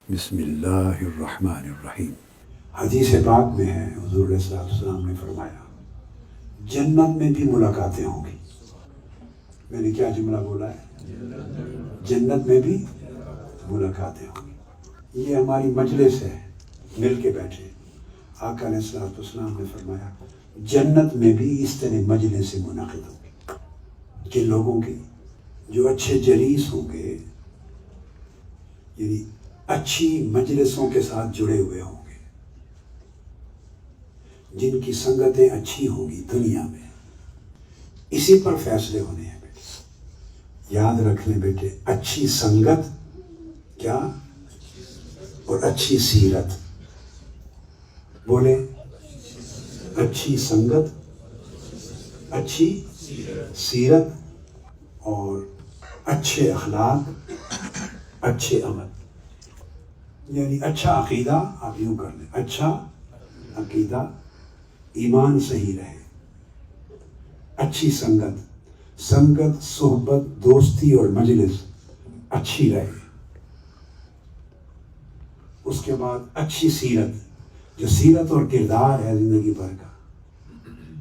بسم اللہ الرحمن الرحیم۔ حدیث پاک میں ہے، حضور علیہ السلام نے فرمایا جنت میں بھی ملاقاتیں ہوں گی۔ میں نے کیا جملہ بولا ہے؟ جنت میں بھی ملاقاتیں ہوں گی۔ یہ ہماری مجلس ہے، مل کے بیٹھے۔ آقا علیہ السلام نے فرمایا جنت میں بھی اس طرح مجلس سے منعقد ہوگی کہ لوگوں کی جو اچھے جلیس ہوں گے، یعنی اچھی مجلسوں کے ساتھ جڑے ہوئے ہوں گے، جن کی سنگتیں اچھی ہوں گی دنیا میں، اسی پر فیصلے ہونے ہیں بیٹے۔ یاد رکھ لیں بیٹے، اچھی سنگت کیا اور اچھی سیرت، بولے اچھی سنگت، اچھی سیرت اور اچھے اخلاق، اچھے عمل، یعنی اچھا عقیدہ۔ آپ یوں کر لیں، اچھا عقیدہ، ایمان صحیح رہے، اچھی سنگت، سنگت، صحبت، دوستی اور مجلس اچھی رہے۔ اس کے بعد اچھی سیرت، جو سیرت اور کردار ہے زندگی بھر کا،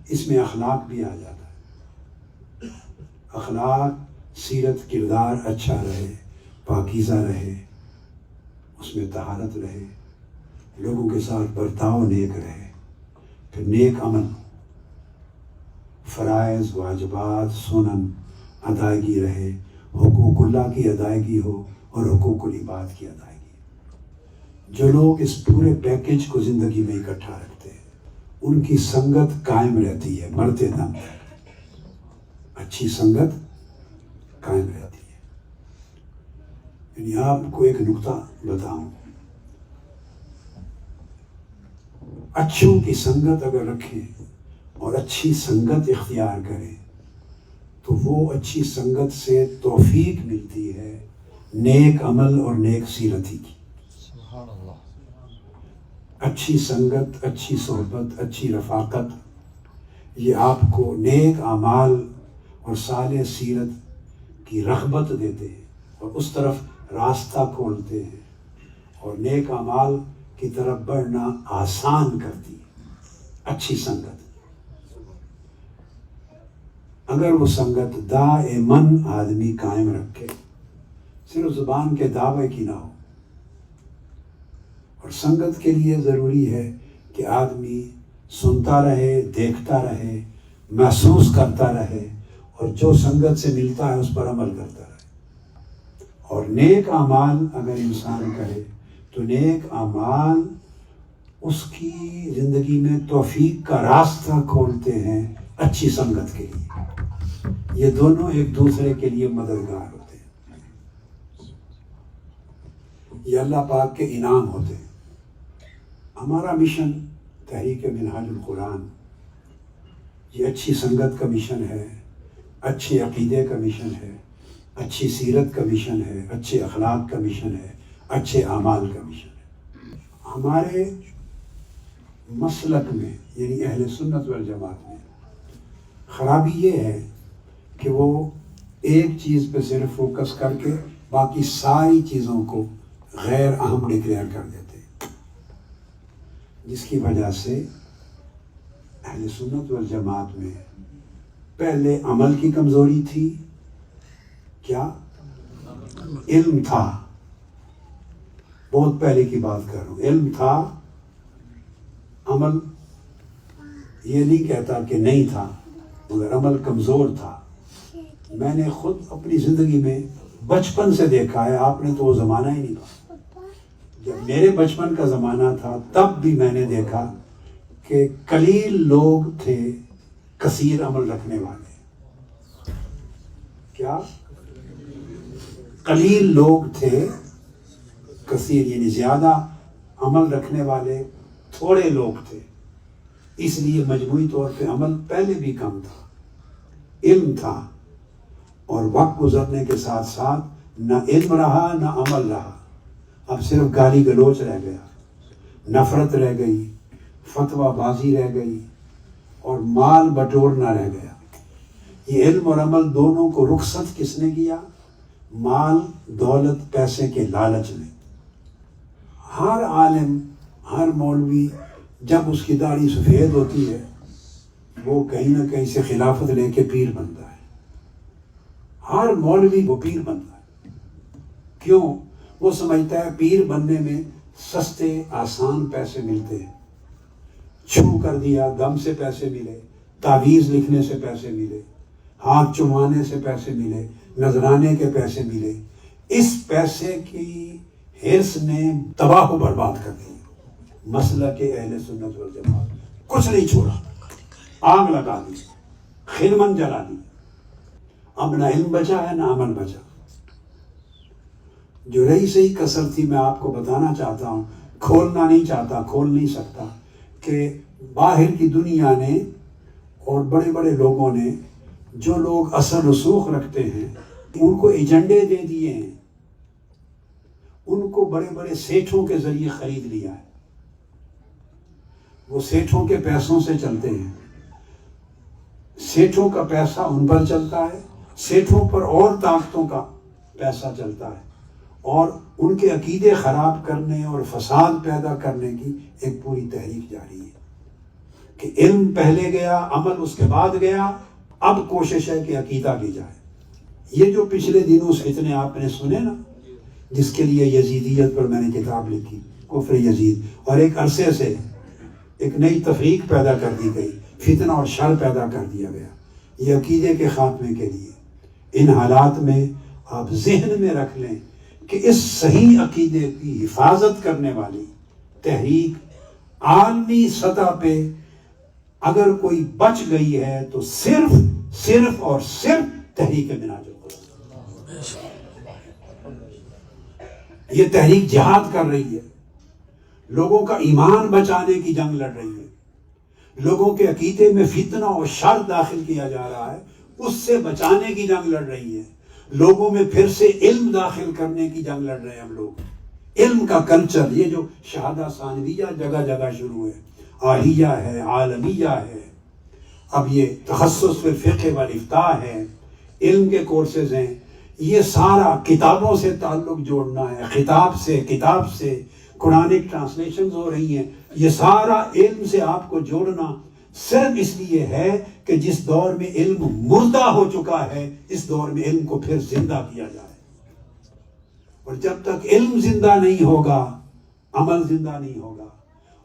اس میں اخلاق بھی آ جاتا ہے۔ اخلاق، سیرت، کردار اچھا رہے، پاکیزہ رہے، اس میں طہارت رہے، لوگوں کے ساتھ برتاؤ نیک رہے، پھر نیک عمل، فرائض، واجبات، سنن ادائیگی رہے، حقوق اللہ کی ادائیگی ہو اور حقوق العباد کی ادائیگی۔ جو لوگ اس پورے پیکج کو زندگی میں اکٹھا رکھتے ہیں، ان کی سنگت قائم رہتی ہے مرتے دم تک۔ اچھی سنگت قائم رہتی ہے۔ یعنی آپ کو ایک نکتہ بتاؤں، اچھوں کی سنگت اگر رکھیں اور اچھی سنگت اختیار کریں تو وہ اچھی سنگت سے توفیق ملتی ہے نیک عمل اور نیک سیرتی کی۔ سبحان اللہ۔ اچھی سنگت، اچھی صحبت، اچھی رفاقت، یہ آپ کو نیک اعمال اور صالح سیرت کی رغبت دیتے ہیں اور اس طرف راستہ کھولتے ہیں، اور نیک اعمال کی طرف بڑھنا آسان کرتی ہے اچھی سنگت۔ اگر وہ سنگت دائماً آدمی قائم رکھے، صرف زبان کے دعوے کی نہ ہو، اور سنگت کے لیے ضروری ہے کہ آدمی سنتا رہے، دیکھتا رہے، محسوس کرتا رہے، اور جو سنگت سے ملتا ہے اس پر عمل کرتا رہے۔ اور نیک اعمال اگر انسان کرے تو نیک اعمال اس کی زندگی میں توفیق کا راستہ کھولتے ہیں اچھی سنگت کے لیے۔ یہ دونوں ایک دوسرے کے لیے مددگار ہوتے ہیں، یہ اللہ پاک کے انعام ہوتے ہیں۔ ہمارا مشن تحریک منہاج القرآن یہ اچھی سنگت کا مشن ہے، اچھے عقیدے کا مشن ہے، اچھی سیرت کا مشن ہے، اچھے اخلاق کا مشن ہے، اچھے اعمال کا مشن ہے۔ ہمارے مسلک میں یعنی اہل سنت والجماعت میں خرابی یہ ہے کہ وہ ایک چیز پہ صرف فوکس کر کے باقی ساری چیزوں کو غیر اہم ڈکلیئر کر دیتے ہیں، جس کی وجہ سے اہل سنت والجماعت میں پہلے عمل کی کمزوری تھی۔ کیا؟ علم تھا، بہت پہلے کی بات کر رہا ہوں، علم تھا، عمل یہ نہیں کہتا کہ نہیں تھا، مگر عمل کمزور تھا۔ میں نے خود اپنی زندگی میں بچپن سے دیکھا ہے، آپ نے تو وہ زمانہ ہی نہیں پایا۔ جب میرے بچپن کا زمانہ تھا تب بھی میں نے دیکھا کہ قلیل لوگ تھے کثیر عمل رکھنے والے۔ کیا؟ قلیل لوگ تھے کثیر، یعنی زیادہ عمل رکھنے والے تھوڑے لوگ تھے، اس لیے مجموعی طور پہ عمل پہلے بھی کم تھا۔ علم تھا، اور وقت گزرنے کے ساتھ ساتھ نہ علم رہا نہ عمل رہا، اب صرف گالی گلوچ رہ گیا، نفرت رہ گئی، فتویٰ بازی رہ گئی، اور مال بٹورنا رہ گیا۔ یہ علم اور عمل دونوں کو رخصت کس نے کیا؟ مال، دولت، پیسے کے لالچ میں۔ ہر عالم، ہر مولوی جب اس کی داڑھی سفید ہوتی ہے وہ کہیں نہ کہیں سے خلافت لے کے پیر بنتا ہے. ہر مولوی وہ پیر بنتا ہے. کیوں؟ وہ سمجھتا ہے پیر بننے میں سستے آسان پیسے ملتے ہیں. چھو کر دیا دم سے پیسے ملے، تعویذ لکھنے سے پیسے ملے، ہاتھ چمانے سے پیسے ملے، نذرانے کے پیسے ملے. اس پیسے کی حرص نے تباہ و برباد کر دی. مسلک اہل سنت والجماعت کچھ نہیں چھوڑا، آگ لگا دی، خرمن جلا دی. اب نہ علم بچا ہے نہ عمل بچا. جو رہی صحیح کسر تھی میں آپ کو بتانا چاہتا ہوں، کھولنا نہیں چاہتا، کھول نہیں سکتا، کہ باہر کی دنیا نے اور بڑے بڑے لوگوں نے، جو لوگ اثر رسوخ رکھتے ہیں ان کو ایجنڈے دے دیے ہیں، ان کو بڑے بڑے سیٹھوں کے ذریعے خرید لیا ہے. وہ سیٹھوں کے پیسوں سے چلتے ہیں. سیٹھوں کا پیسہ ان پر چلتا ہے، سیٹھوں پر اور طاقتوں کا پیسہ چلتا ہے، اور ان کے عقیدے خراب کرنے اور فساد پیدا کرنے کی ایک پوری تحریک جاری ہے کہ علم پہلے گیا، عمل اس کے بعد گیا، اب کوشش ہے کہ عقیدہ کی جائے. یہ جو پچھلے دنوں سے اتنے آپ نے سنے نا، جس کے لیے یزیدیت پر میں نے کتاب لکھی، کفر یزید، اور ایک عرصے سے ایک نئی تفریق پیدا کر دی گئی، فتنہ اور شر پیدا کر دیا گیا، یہ عقیدے کے خاتمے کے لیے. ان حالات میں آپ ذہن میں رکھ لیں کہ اس صحیح عقیدے کی حفاظت کرنے والی تحریک عالمی سطح پہ اگر کوئی بچ گئی ہے تو صرف اور صرف تحریک منہاج القرآن. یہ تحریک جہاد کر رہی ہے، لوگوں کا ایمان بچانے کی جنگ لڑ رہی ہے، لوگوں کے عقیدے میں فتنہ اور شر داخل کیا جا رہا ہے اس سے بچانے کی جنگ لڑ رہی ہے، لوگوں میں پھر سے علم داخل کرنے کی جنگ لڑ رہے ہیں ہم لوگ. علم کا کلچر، یہ جو شہادہ ثانویہ جگہ جگہ شروع ہے، عالیہ ہے، عالمیہ ہے، اب یہ تخصص فی الفقہ والافتاء ہے، علم کے کورسز ہیں، یہ سارا کتابوں سے تعلق جوڑنا ہے، کتاب سے قرآنک ٹرانسلیشنز ہو رہی ہیں، یہ سارا علم سے آپ کو جوڑنا صرف اس لیے ہے کہ جس دور میں علم مردہ ہو چکا ہے اس دور میں علم کو پھر زندہ کیا جائے. اور جب تک علم زندہ نہیں ہوگا عمل زندہ نہیں ہوگا،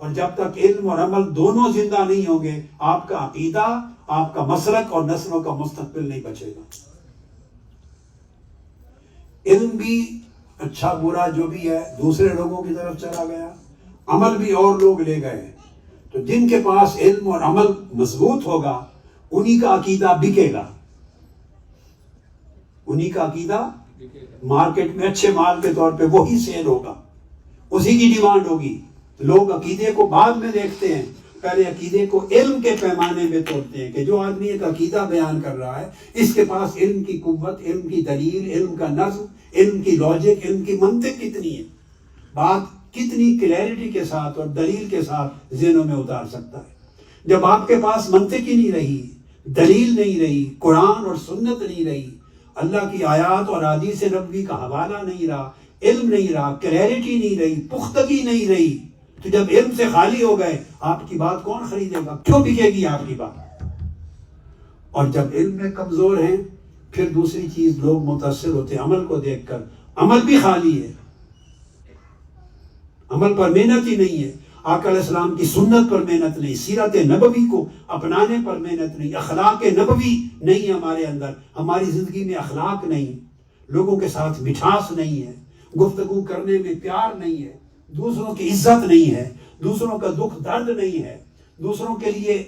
اور جب تک علم اور عمل دونوں زندہ نہیں ہوں گے آپ کا عقیدہ، آپ کا مسلک اور نسلوں کا مستقبل نہیں بچے گا. علم بھی اچھا برا جو بھی ہے دوسرے لوگوں کی طرف چلا گیا، عمل بھی اور لوگ لے گئے. تو جن کے پاس علم اور عمل مضبوط ہوگا انہی کا عقیدہ بکے گا، انہی کا عقیدہ مارکیٹ میں اچھے مال کے طور پہ وہی سیل ہوگا، اسی کی ڈیمانڈ ہوگی. لوگ عقیدے کو بعد میں دیکھتے ہیں، پہلے عقیدے کو علم کے پیمانے میں توڑتے ہیں کہ جو آدمی ایک عقیدہ بیان کر رہا ہے اس کے پاس علم کی قوت، علم کی دلیل، علم کا نظم، علم کی لاجک، علم کی منطق کتنی ہے، بات کتنی کلیئرٹی کے ساتھ اور دلیل کے ساتھ ذہنوں میں اتار سکتا ہے. جب آپ کے پاس منطق ہی نہیں رہی، دلیل نہیں رہی، قرآن اور سنت نہیں رہی، اللہ کی آیات اور حدیث نبوی کا حوالہ نہیں رہا، علم نہیں رہا، کلیئرٹی نہیں رہی، پختگی نہیں رہی، تو جب علم سے خالی ہو گئے آپ کی بات کون خریدے گا؟ کیوں بکے گی آپ کی بات؟ اور جب علم میں کمزور ہیں پھر دوسری چیز لوگ متاثر ہوتے ہیں عمل کو دیکھ کر. عمل بھی خالی ہے، عمل پر محنت ہی نہیں ہے، آقا علیہ السلام کی سنت پر محنت نہیں، سیرت نبوی کو اپنانے پر محنت نہیں، اخلاق نبوی نہیں ہمارے اندر، ہماری زندگی میں اخلاق نہیں، لوگوں کے ساتھ مٹھاس نہیں ہے، گفتگو کرنے میں پیار نہیں ہے، دوسروں کی عزت نہیں ہے، دوسروں کا دکھ درد نہیں ہے، دوسروں کے لیے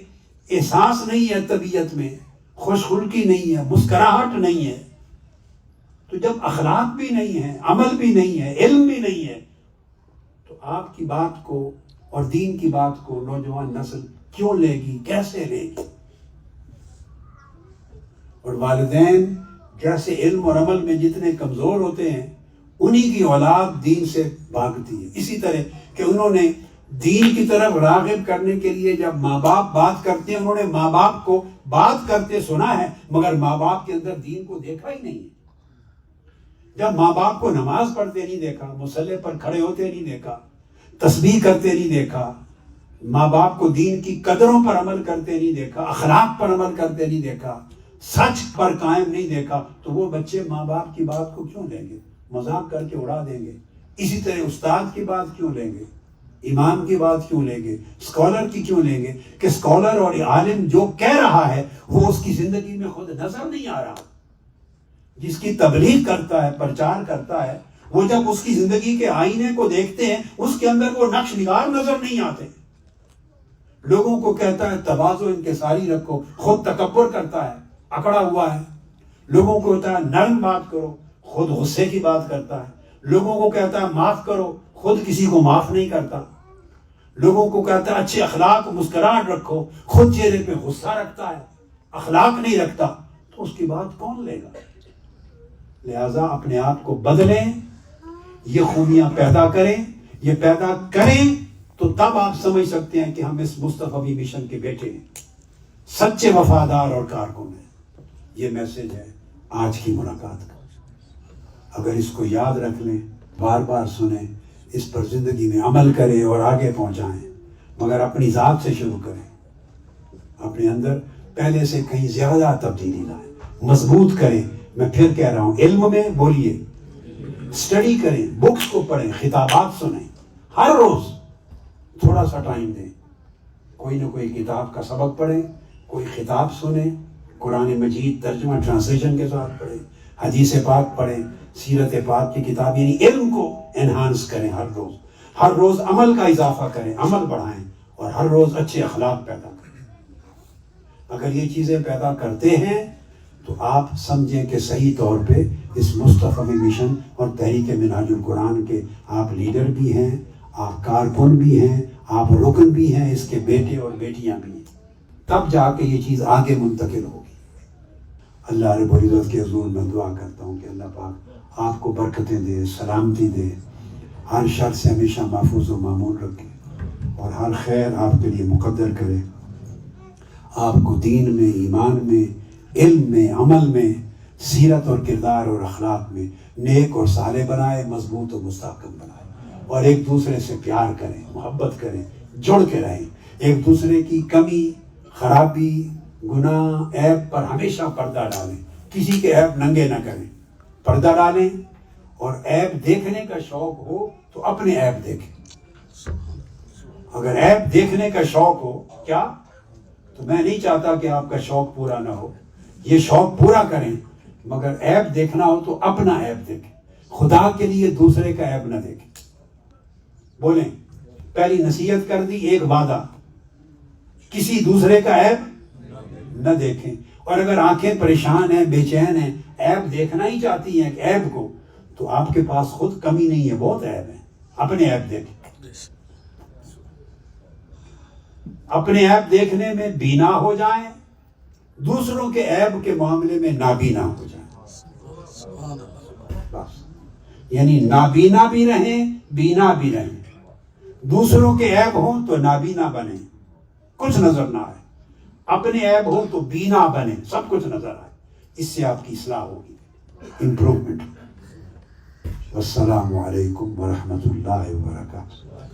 احساس نہیں ہے، طبیعت میں خوش خلقی نہیں ہے، مسکراہٹ نہیں ہے. تو جب اخلاق بھی نہیں ہے، عمل بھی نہیں ہے، علم بھی نہیں ہے، تو آپ کی بات کو اور دین کی بات کو نوجوان نسل کیوں لے گی، کیسے لے گی؟ اور والدین جیسے علم اور عمل میں جتنے کمزور ہوتے ہیں انہی کی اولاد دین سے بھاگتی ہے. اسی طرح کہ انہوں نے دین کی طرف راغب کرنے کے لیے جب ماں باپ بات کرتے ہیں انہوں نے ماں باپ کو بات کرتے سنا ہے مگر ماں باپ کے اندر دین کو دیکھا ہی نہیں. جب ماں باپ کو نماز پڑھتے نہیں دیکھا، مصلی پر کھڑے ہوتے نہیں دیکھا، تسبیح کرتے نہیں دیکھا، ماں باپ کو دین کی قدروں پر عمل کرتے نہیں دیکھا، اخلاق پر عمل کرتے نہیں دیکھا، سچ پر قائم نہیں دیکھا، تو وہ بچے ماں باپ کی بات کو کیوں لیں گے؟ مذاق کر کے اڑا دیں گے۔ اسی طرح استاد کی بات کیوں لیں گے؟ امام کی بات کیوں لیں گے؟ اسکالر کی کیوں لیں گے؟ کہ اسکالر اور عالم جو کہہ رہا ہے وہ اس کی زندگی میں خود نظر نہیں آ رہا۔ جس کی تبلیغ کرتا ہے، پرچار کرتا ہے، وہ جب اس کی زندگی کے آئینے کو دیکھتے ہیں اس کے اندر وہ نقش نگار نظر نہیں آتے۔ لوگوں کو کہتا ہے تواضع انکساری رکھو، خود تکبر کرتا ہے، اکڑا ہوا ہے۔ لوگوں کو کہتا ہے نرم بات کرو، خود غصے کی بات کرتا ہے۔ لوگوں کو کہتا ہے معاف کرو، خود کسی کو معاف نہیں کرتا۔ لوگوں کو کہتا ہے اچھے اخلاق، مسکراہٹ رکھو، خود چہرے پہ غصہ رکھتا ہے، اخلاق نہیں رکھتا، تو اس کی بات کون لے گا؟ لہذا اپنے آپ کو بدلیں، یہ خوبیاں پیدا کریں، یہ پیدا کریں تو تب آپ سمجھ سکتے ہیں کہ ہم اس مصطفی مشن کے بیٹے ہیں، سچے وفادار اور کارکن ہیں۔ یہ میسج ہے آج کی ملاقات کا۔ اگر اس کو یاد رکھ لیں، بار بار سنیں، اس پر زندگی میں عمل کریں اور آگے پہنچائیں، مگر اپنی ذات سے شروع کریں، اپنے اندر پہلے سے کہیں زیادہ تبدیلی لائیں، مضبوط کریں۔ میں پھر کہہ رہا ہوں، علم میں بولیے، اسٹڈی کریں، بکس کو پڑھیں، خطابات سنیں، ہر روز تھوڑا سا ٹائم دیں، کوئی نہ کوئی کتاب کا سبق پڑھیں، کوئی خطاب سنیں، قرآن مجید ترجمہ ٹرانسلیشن کے ساتھ پڑھیں، حدیث پاک پڑھیں، سیرت پاک کی کتاب، یعنی علم کو انہانس کریں۔ ہر روز عمل کا اضافہ کریں، عمل بڑھائیں، اور ہر روز اچھے اخلاق پیدا کریں۔ اگر یہ چیزیں پیدا کرتے ہیں تو آپ سمجھیں کہ صحیح طور پہ اس مصطفی مشن اور تحریک منہاج القرآن کے آپ لیڈر بھی ہیں، آپ کارکن بھی ہیں، آپ رکن بھی ہیں، اس کے بیٹے اور بیٹیاں بھی ہیں۔ تب جا کے یہ چیز آگے منتقل ہوگی۔ اللہ رب العزت کے حضور میں دعا کرتا ہوں کہ اللہ پاک آپ کو برکتیں دے، سلامتی دے، ہر شر سے ہمیشہ محفوظ و معمون رکھے، اور ہر خیر آپ کے لیے مقدر کرے، آپ کو دین میں، ایمان میں، علم میں، عمل میں، سیرت اور کردار اور اخلاق میں نیک اور صالح بنائے، مضبوط و مستحکم بنائے، اور ایک دوسرے سے پیار کریں، محبت کریں، جڑ کے رہیں، ایک دوسرے کی کمی، خرابی، گناہ، عیب پر ہمیشہ پردہ ڈالیں، کسی کے عیب ننگے نہ کریں، پردہ ڈالیں، اور عیب دیکھنے کا شوق ہو تو اپنے عیب دیکھیں۔ اگر عیب دیکھنے کا شوق ہو کیا، تو میں نہیں چاہتا کہ آپ کا شوق پورا نہ ہو، یہ شوق پورا کریں، مگر عیب دیکھنا ہو تو اپنا عیب دیکھیں، خدا کے لیے دوسرے کا عیب نہ دیکھیں۔ بولیں، پہلی نصیحت کر دی، ایک وعدہ، کسی دوسرے کا عیب نہ دیکھیں۔ اور اگر آنکھیں پریشان ہیں، بے چین ہیں، عیب دیکھنا ہی چاہتی ہیں کہ عیب کو، تو آپ کے پاس خود کمی نہیں ہے، بہت عیب ہے، اپنے عیب دیکھیں۔ اپنے عیب دیکھنے میں بینا ہو جائیں، دوسروں کے عیب کے معاملے میں نابینا ہو جائیں، بس، یعنی نابینا بھی رہیں، بینا بھی رہیں۔ دوسروں کے عیب ہوں تو نابینا بنیں، کچھ نظر نہ آئے، اپنے عیب ہوں تو بینا بنیں، سب کچھ نظر آئے۔ اس سے آپ کی اصلاح ہوگی، امپروومنٹ۔ والسلام علیکم ورحمۃ اللہ وبرکاتہ۔